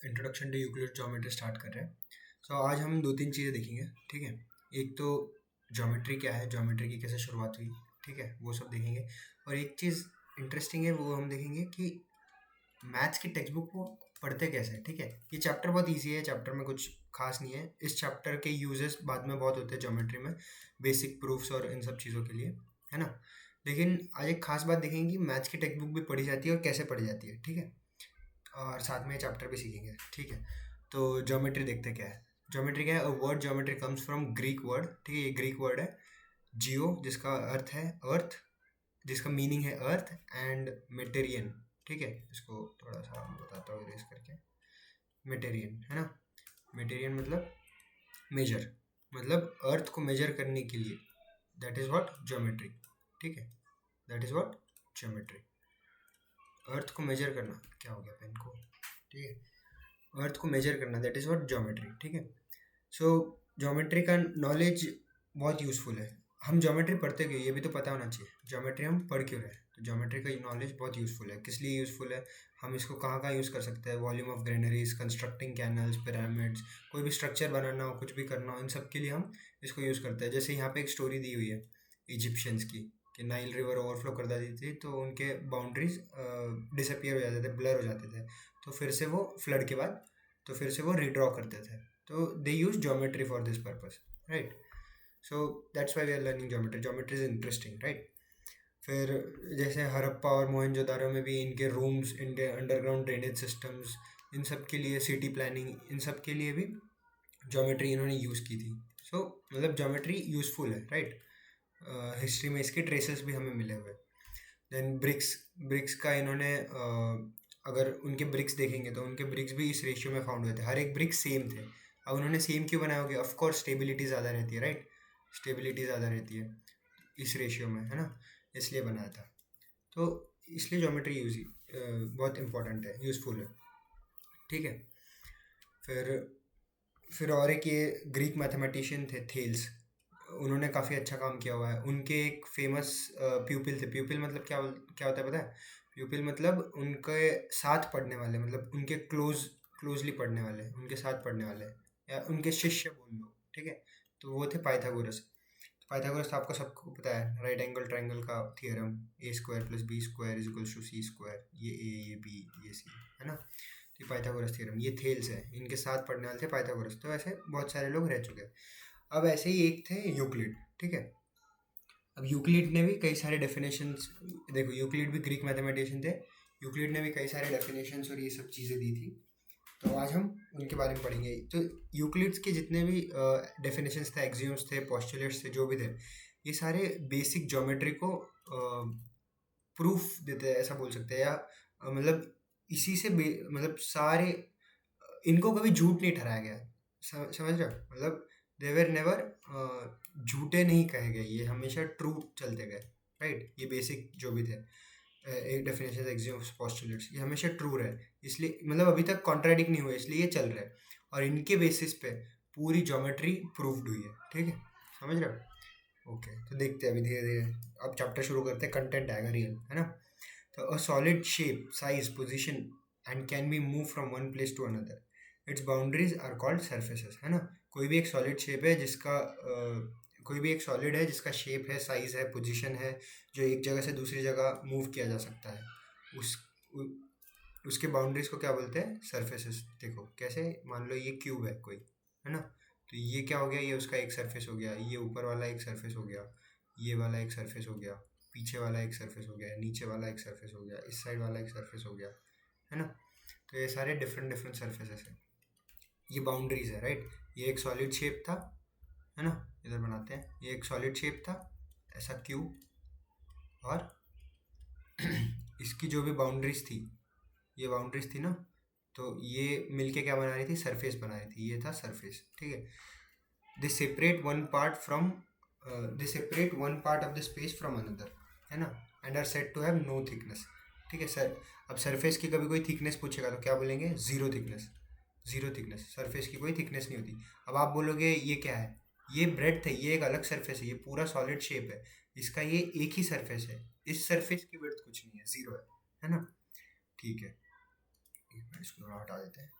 Introduction to Euclid geometry start कर रहे हैं। आज हम दो तीन चीज़ें देखेंगे, ठीक है। एक तो ज्योमेट्री क्या है, ज्योमेट्री की कैसे शुरुआत हुई, ठीक है, वो सब देखेंगे। और एक चीज़ इंटरेस्टिंग है, वो हम देखेंगे कि मैथ्स की टेक्स्ट बुक को पढ़ते कैसे हैं, ठीक है। ये चैप्टर बहुत इजी है, चैप्टर में कुछ खास नहीं है। इस चैप्टर के यूजेस बाद में बहुत होते हैं ज्योमेट्री में, बेसिक प्रूफ्स और इन सब चीज़ों के लिए, है ना। लेकिन आज एक खास बात देखेंगे कि मैथ्स की टेक्स्ट बुक भी पढ़ी जाती है और कैसे पढ़ी जाती है, ठीक है। और साथ में चैप्टर भी सीखेंगे, ठीक है। तो ज्योमेट्री देखते क्या है। ज्योमेट्री क्या है, word geometry comes from Greek word, ठीक है। ये ग्रीक वर्ड है जियो, जिसका अर्थ है अर्थ, जिसका मीनिंग है अर्थ, एंड मेटेरियन, ठीक है। इसको थोड़ा सा मैं बताता हूँ इरेज करके। मेटेरियन है ना, मेटेरियन मतलब मेजर, मतलब अर्थ को मेजर करने के लिए, दैट इज व्हाट ज्योमेट्री, ठीक है। That is what geometry. Earth को मेजर करना, क्या हो गया पेन को, ठीक है। अर्थ को मेजर करना, दैट इज व्हाट ज्योमेट्री, ठीक है। सो ज्योमेट्री का नॉलेज बहुत यूज़फुल है। हम ज्योमेट्री पढ़ते क्यों, ये भी तो पता होना चाहिए। ज्योमेट्री हम पढ़ क्यों रहे हैं, तो ज्योमेट्री का नॉलेज बहुत यूज़फुल है। किस लिए यूज़फुल है, हम इसको कहाँ कहाँ यूज़ कर सकते हैं। Volume of granaries, constructing canals, pyramids, कोई भी स्ट्रक्चर बनाना हो, कुछ भी करना हो, इन सब के लिए हम इसको यूज़ करते हैं। जैसे यहाँ पे एक स्टोरी दी हुई है इजिप्शियंस की, कि नाइल रिवर ओवरफ्लो कर देती थी तो उनके बाउंड्रीज डिसअपियर हो जाते थे, ब्लर हो जाते थे। तो फिर से वो फ्लड के बाद, तो फिर से वो रिड्रॉ करते थे। तो they use geometry for this purpose, right. So that's why we are learning geometry. Geometry is interesting, right. फिर जैसे हड़प्पा और मोहनजोदारो में भी इनके रूम्स, इनके अंडरग्राउंड ड्रेनेज सिस्टम्स, इन सब के लिए सिटी प्लानिंग, इन सब के लिए भी ज्योमेट्री इन्होंने यूज़ की थी। सो मतलब ज्योमेट्री यूज़फुल है, राइट। हिस्ट्री में इसके ट्रेसेस भी हमें मिले हुए। देन ब्रिक्स, ब्रिक्स का इन्होंने अगर उनके ब्रिक्स देखेंगे तो उनके ब्रिक्स भी इस रेशियो में फाउंड हुए थे, हर एक ब्रिक सेम थे। अब उन्होंने सेम क्यों बनाए होंगे, ऑफकोर्स स्टेबिलिटी ज़्यादा रहती है, राइट। स्टेबिलिटी ज़्यादा रहती है इस रेशियो में, है ना, इसलिए बनाया था। तो इसलिए ज्योमेट्री बहुत इंपॉर्टेंट है, यूज़फुल है, ठीक है। फिर और एक ये ग्रीक मैथमेटिशियन थे थेल्स, उन्होंने काफ़ी अच्छा काम किया हुआ है। उनके एक फेमस प्यूपिल थे। प्यूपिल मतलब क्या होता है पता है। प्यूपिल मतलब उनके साथ पढ़ने वाले, मतलब उनके क्लोजली पढ़ने वाले, उनके साथ पढ़ने वाले, या उनके शिष्य बोल लो, ठीक है। तो वो थे पाइथागोरस। पाइथागोरस तो आपको सबको पता है, राइट एंगल ट्रायंगल का theorem, A square plus B square is equals to C square, ये ए, ये बी, ये सी, है ना। तो पाइथागोरस थ्योरम, ये थेल्स है, इनके साथ पढ़ने वाले थे पाइथागोरस। तो ऐसे बहुत सारे लोग रह चुके हैं। अब ऐसे ही एक थे यूक्लिड, ठीक है। अब यूक्लिड ने भी कई सारे डेफिनेशंस, देखो यूक्लिड भी ग्रीक मैथमेटिशियन थे। यूक्लिड ने भी कई सारे डेफिनेशंस और ये सब चीज़ें दी थी। तो आज हम उनके बारे में पढ़ेंगे। तो यूक्लिड्स के जितने भी डेफिनेशंस थे, एक्सियोम्स थे, पोस्टुलेट्स थे, जो भी थे, ये सारे बेसिक ज्योमेट्री को प्रूफ देते हैं, ऐसा बोल सकते हैं। या मतलब इसी से मतलब सारे, इनको कभी झूठ नहीं ठहराया गया। समझ रहे हो, मतलब देवर नेवर झूठे नहीं कहे गए, ये हमेशा ट्रू चलते गए, राइट। ये बेसिक जो भी थे एक डेफिनेशन, एक्सियोम्स, पोस्टुलेट्स, ये हमेशा ट्रू रहे, इसलिए मतलब अभी तक कॉन्ट्राडिक्ट नहीं हुए, इसलिए ये चल रहा है। और इनके बेसिस पे पूरी ज्योमेट्री प्रूव्ड हुई है, ठीक है। समझ रहे हो, ओके। तो देखते हैं अभी धीरे धीरे, अब चैप्टर शुरू करते हैं, कंटेंट आएगा रियल, है ना। तो a solid shape, size, position and can be move from one place to another, its boundaries are called surfaces, है ना। कोई भी एक सॉलिड शेप है जिसका कोई भी एक सॉलिड है जिसका शेप है, साइज है, पोजीशन है, जो एक जगह से दूसरी जगह मूव किया जा सकता है, उस उ, उसके बाउंड्रीज को क्या बोलते हैं, सरफेसेस। देखो कैसे, मान लो ये क्यूब है कोई, है ना। तो ये क्या हो गया, ये उसका एक सरफेस हो गया, ये ऊपर वाला एक सरफेस हो गया, ये वाला एक सरफेस हो गया, पीछे वाला एक सरफेस हो गया, नीचे वाला एक सरफेस हो गया, इस साइड वाला एक सरफेस हो गया, है ना। तो ये सारे डिफरेंट डिफरेंट सरफेसेस हैं, ये बाउंड्रीज है, राइट। ये एक सॉलिड शेप था, है ना, इधर बनाते हैं, ये एक सॉलिड शेप था, ऐसा क्यूब, और इसकी जो भी बाउंड्रीज थी, ये बाउंड्रीज थी ना, तो ये मिलके क्या बना रही थी, सरफेस बना रही थी, ये था सरफेस, ठीक है। They separate one part from they separate one part of the space from another, है ना, and are said to have no thickness, ठीक है सर। अब सरफेस की कभी कोई थिकनेस पूछेगा तो क्या बोलेंगे, zero thickness, zero thickness, surface की कोई थिकनेस नहीं होती। अब आप बोलोगे ये क्या है, ये ब्रेड है, ये एक अलग सरफेस है, ये पूरा सॉलिड शेप है, इसका ये एक ही सरफेस है, इस सरफेस की विड्थ कुछ नहीं है, जीरो है ना। ठीक है, एक मिनट इसको थोड़ा हटा देते हैं।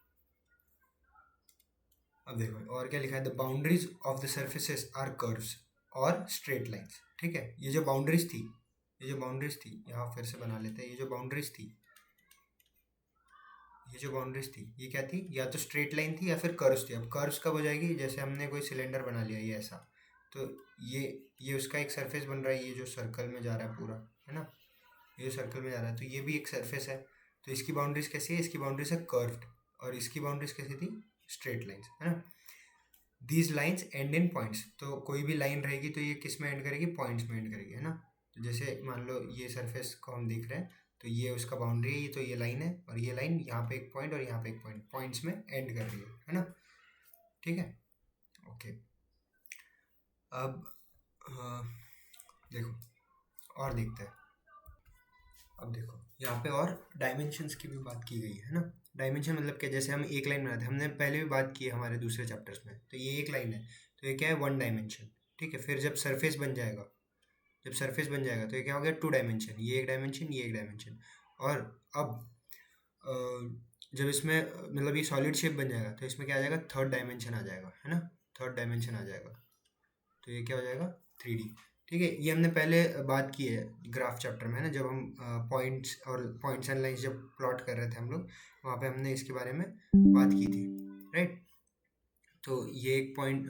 अब देखो और क्या लिखा है, the boundaries of the surfaces are curves और स्ट्रेट लाइंस। ठीक है, ये जो बाउंड्रीज थी, यहाँ फिर से बना लेते हैं। ये जो बाउंड्रीज थी ये क्या थी, या तो स्ट्रेट लाइन थी या फिर कर्व्स थी। अब कर्व्स कब हो जाएगी, जैसे हमने कोई सिलेंडर बना लिया ये ऐसा, तो ये ये उसका एक सरफेस बन रहा है, ये जो सर्कल में जा रहा है पूरा, है ना, ये सर्कल में जा रहा है, तो ये भी एक सरफेस है। तो इसकी बाउंड्रीज कैसी है, इसकी बाउंड्रीज है कर्व्ड, और इसकी बाउंड्रीज कैसी थी, स्ट्रेट लाइंस, है ना। These lines and in points, तो कोई भी लाइन रहेगी तो ये किस में एंड करेगी, पॉइंट्स में एंड करेगी, है ना। तो जैसे मान लो ये सरफेस को हम देख रहे हैं, तो ये उसका बाउंड्री है, ये तो ये लाइन है, और ये लाइन यहाँ पे एक पॉइंट और यहाँ पे एक पॉइंट, पॉइंट्स में एंड कर रही है ना। ठीक है, ओके। अब देखो और देखते हैं। अब देखो यहाँ पे और डायमेंशंस की भी बात की गई है ना। डायमेंशन मतलब क्या, जैसे हम एक लाइन बनाते हैं, हमने पहले भी बात की है हमारे दूसरे चैप्टर्स में, तो ये एक लाइन है, तो ये क्या है, वन डायमेंशन। ठीक है, फिर जब सरफेस बन जाएगा, तो ये क्या हो गया, टू डायमेंशन, ये एक डायमेंशन, ये एक डायमेंशन। और अब अ, जब इसमें मतलब ये सॉलिड शेप बन जाएगा, तो इसमें क्या आ जाएगा, थर्ड डायमेंशन आ जाएगा, है ना, थर्ड डायमेंशन आ जाएगा, तो ये क्या हो जाएगा, 3D। ठीक है, ये हमने पहले बात की है ग्राफ चैप्टर में, है ना, जब हम पॉइंट्स एंड लाइंस जब प्लॉट कर रहे थे हम लोग, वहाँ पे हमने इसके बारे में बात की थी, राइट। तो ये एक पॉइंट,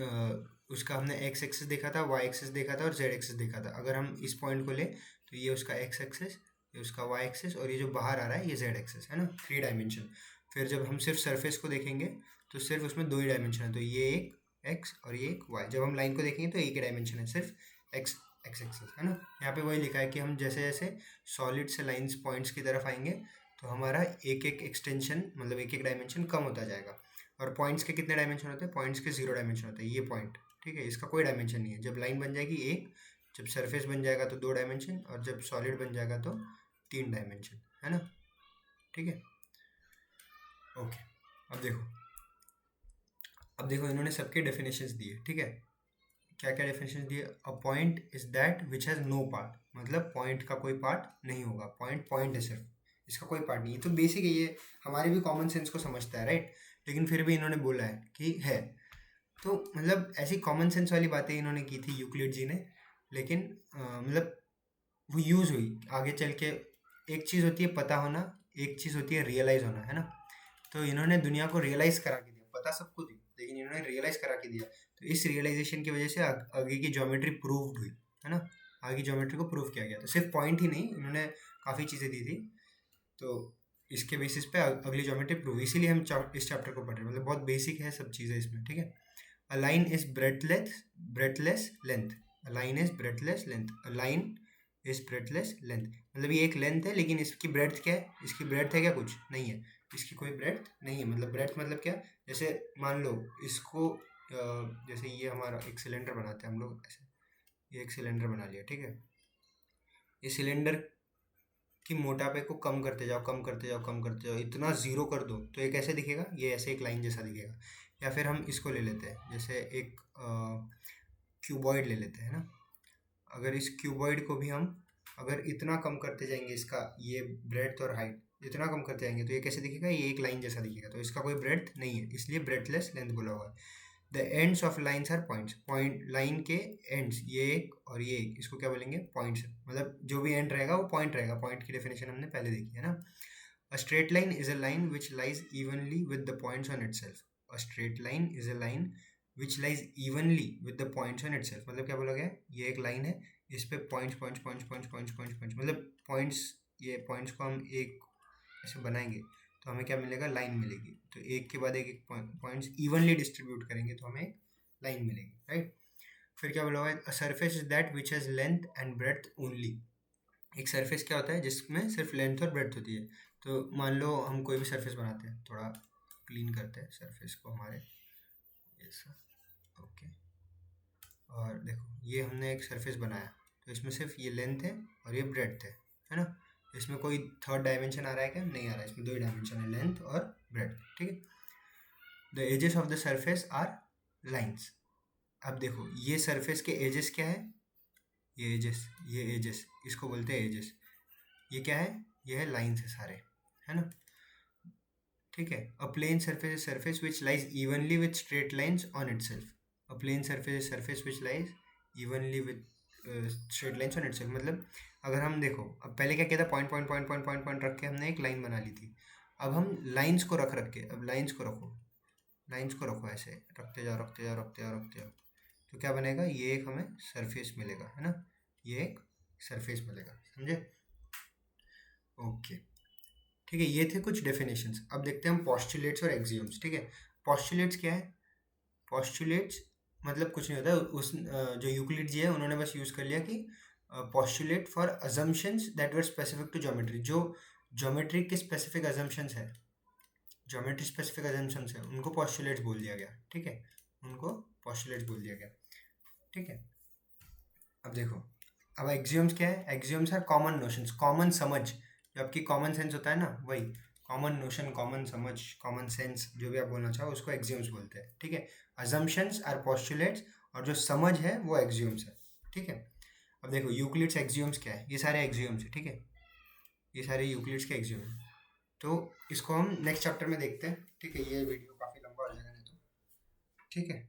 उसका हमने एक्स एक्सिस देखा था, वाई एक्सिस देखा था और जेड एक्सिस देखा था। अगर हम इस पॉइंट को ले तो ये उसका एक्स एक्सिस, ये उसका वाई एक्सिस, और ये जो बाहर आ रहा है ये जेड एक्सिस, है ना, 3 डायमेंशन। फिर जब हम सिर्फ सरफेस को देखेंगे तो सिर्फ उसमें 2 ही डायमेंशन है, तो ये एक एक्स और ये एक वाई। जब हम लाइन को देखेंगे तो एक ही डायमेंशन है, सिर्फ एक्स एक्स एक्सिस, है ना। यहाँ पे वही लिखा है कि हम जैसे जैसे सॉलिड से लाइंस पॉइंट्स की तरफ आएंगे तो हमारा एक एक एक्सटेंशन मतलब एक एक डायमेंशन कम होता जाएगा। और पॉइंट्स के कितने डायमेंशन होते हैं, पॉइंट्स के 0 डायमेंशन होते हैं, ये पॉइंट, ठीक है, इसका कोई डायमेंशन नहीं है। जब लाइन बन जाएगी एक, जब सरफेस बन जाएगा तो 2 डायमेंशन, और जब सॉलिड बन जाएगा तो 3 डायमेंशन, है ना। ठीक है, ओके। अब देखो इन्होंने सबके डेफिनेशंस दिए, ठीक है। क्या क्या डेफिनेशन दिए, a point is that which has no part, मतलब पॉइंट का कोई पार्ट नहीं होगा, पॉइंट पॉइंट है सिर्फ, इसका कोई पार्ट नहीं है। तो बेसिक है ये, हमारे भी कॉमन सेंस को समझता है, राइट, लेकिन फिर भी इन्होंने बोला है कि है। तो मतलब ऐसी कॉमन सेंस वाली बातें इन्होंने की थी यूक्लिड जी ने, लेकिन मतलब वो यूज़ हुई आगे चल के। एक चीज़ होती है पता होना, एक चीज़ होती है रियलाइज़ होना, है ना। तो इन्होंने दुनिया को रियलाइज़ करा के दिया, पता सबको थी लेकिन इन्होंने रियलाइज़ करा के दिया। तो इस रियलाइजेशन की वजह से आगे की ज्योमेट्री प्रूव्ड हुई, है ना, आगे ज्योमेट्री को प्रूव किया गया। तो सिर्फ पॉइंट ही नहीं, इन्होंने काफ़ी चीज़ें दी थी, तो इसके बेसिस पे अगली ज्योमेट्री प्रूव, इसीलिए हम इस चैप्टर को पढ़ रहे हैं। मतलब बहुत बेसिक है सब चीज़ें इसमें, ठीक है। A line is breathless length, a line is breathless length, a line is breathless length, मतलब ये एक लेंथ है लेकिन इसकी ब्रेड्थ क्या है, इसकी ब्रेड्थ है क्या, कुछ नहीं है, इसकी कोई ब्रेड्थ नहीं है। मतलब ब्रेड्थ मतलब क्या, जैसे मान लो इसको जैसे ये हमारा एक सिलेंडर बनाते हैं हम लोग ऐसे, ये एक सिलेंडर बना लिया, ठीक है। ये सिलेंडर की मोटापे को कम करते जाओ, कम करते जाओ, कम करते जाओ, इतना ज़ीरो कर दो तो ये कैसे दिखेगा, ये ऐसे एक लाइन जैसा दिखेगा। या फिर हम इसको ले लेते हैं, जैसे एक क्यूबॉइड ले लेते हैं ना। अगर इस क्यूबॉइड को भी हम अगर इतना कम करते जाएंगे, इसका ये ब्रेड्थ और हाइट इतना कम करते जाएंगे तो ये कैसे दिखेगा, ये एक लाइन जैसा दिखेगा। तो इसका कोई ब्रेड्थ नहीं है, इसलिए ब्रेथलेस लेंथ बोला हुआ है। The ends of lines are points, point line के एंड्स, ये एक और ये एक, इसको क्या बोलेंगे, पॉइंट्स। मतलब जो भी एंड रहेगा वो पॉइंट रहेगा। पॉइंट की डेफिनेशन हमने पहले देखी है ना। A straight line is a line which lies evenly with the points on itself, a straight line is a line which lies evenly with the points on itself. मतलब क्या बोला गया, ये एक लाइन है, इस पे points points points points points points points, मतलब पॉइंट्स, ये पॉइंट्स को हम एक ऐसे बनाएंगे तो हमें क्या मिलेगा, लाइन मिलेगी। तो एक के बाद एक एक पॉइंट्स इवनली डिस्ट्रीब्यूट करेंगे तो हमें लाइन मिलेगी, राइट। फिर क्या बोला हुआ है, a surface is that which has length and breadth only. एक सरफेस क्या होता है, जिसमें सिर्फ लेंथ और ब्रेड्थ होती है। तो मान लो हम कोई भी सरफेस बनाते हैं, थोड़ा क्लीन करते हैं सरफेस को हमारे, ऐसा, ओके। और देखो ये हमने एक सरफेस बनाया, तो इसमें सिर्फ ये लेंथ है और ये ब्रेड्थ है ना। इसमें कोई थर्ड डायमेंशन आ रहा है क्या, नहीं आ रहा है, इसमें 2 ही डायमेंशन है, लेंथ और ब्रेड्थ, ठीक है। The edges of the surface are lines. अब देखो ये सरफेस के एजेस क्या है, ये एजेस इसको बोलते हैं एजेस। ये क्या है, ये है लाइन्स है सारे, है ना, ठीक है। A plane surface is surface which lies evenly with straight lines on itself. A plane surface is surface which lies evenly with straight lines on itself. मतलब अगर हम देखो, अब पहले क्या किया था, point point point point point point रख के हमने एक लाइन बना ली थी। अब हम लाइंस को रख रख के, अब लाइंस को रखो, लाइंस को रखो, ऐसे रखते जाओ रखते जाओ रखते जाओ रखते जाओ, तो क्या बनेगा, ये एक हमें सरफेस मिलेगा, है ना, ये एक सरफेस मिलेगा, समझे। ओके, ठीक है, ये थे कुछ डेफिनेशंस। अब देखते हैं हम पॉस्टुलेट्स और एक्सियम्स, ठीक है। पॉस्टुलेट्स क्या है? पॉस्टुलेट्स मतलब कुछ नहीं होता, जो यूक्लिड जी है उन्होंने बस यूज़ कर लिया कि postulate for assumptions that were specific to geometry. जो ज्योमेट्री के स्पेसिफिक अजम्पशंस है, ज्योमेट्री स्पेसिफिक अजम्पशंस है, उनको पॉस्टुलेट्स बोल दिया गया, ठीक है, उनको पॉस्टुलेट्स बोल दिया गया, ठीक है। अब देखो, अब एक्सियम्स क्या है? Axioms are common notions, common समझ, जो आपकी कॉमन सेंस होता है ना, वही कॉमन नोशन, कॉमन समझ, कॉमन सेंस, जो भी आप बोलना चाहो उसको एक्सियम्स बोलते हैं, ठीक है। अजम्पशंस आर पोस्टुलेट्स, और जो समझ है वो एक्सियम्स है, ठीक है। अब देखो यूक्लिड्स एक्सियम्स क्या है, ये सारे एक्सियम्स है, ठीक है, ये सारे यूक्लिड्स के एक्सियम है। तो इसको हम नेक्स्ट चैप्टर में देखते हैं, ठीक है, ये वीडियो काफ़ी लंबा हो जाएगा नहीं तो, ठीक है।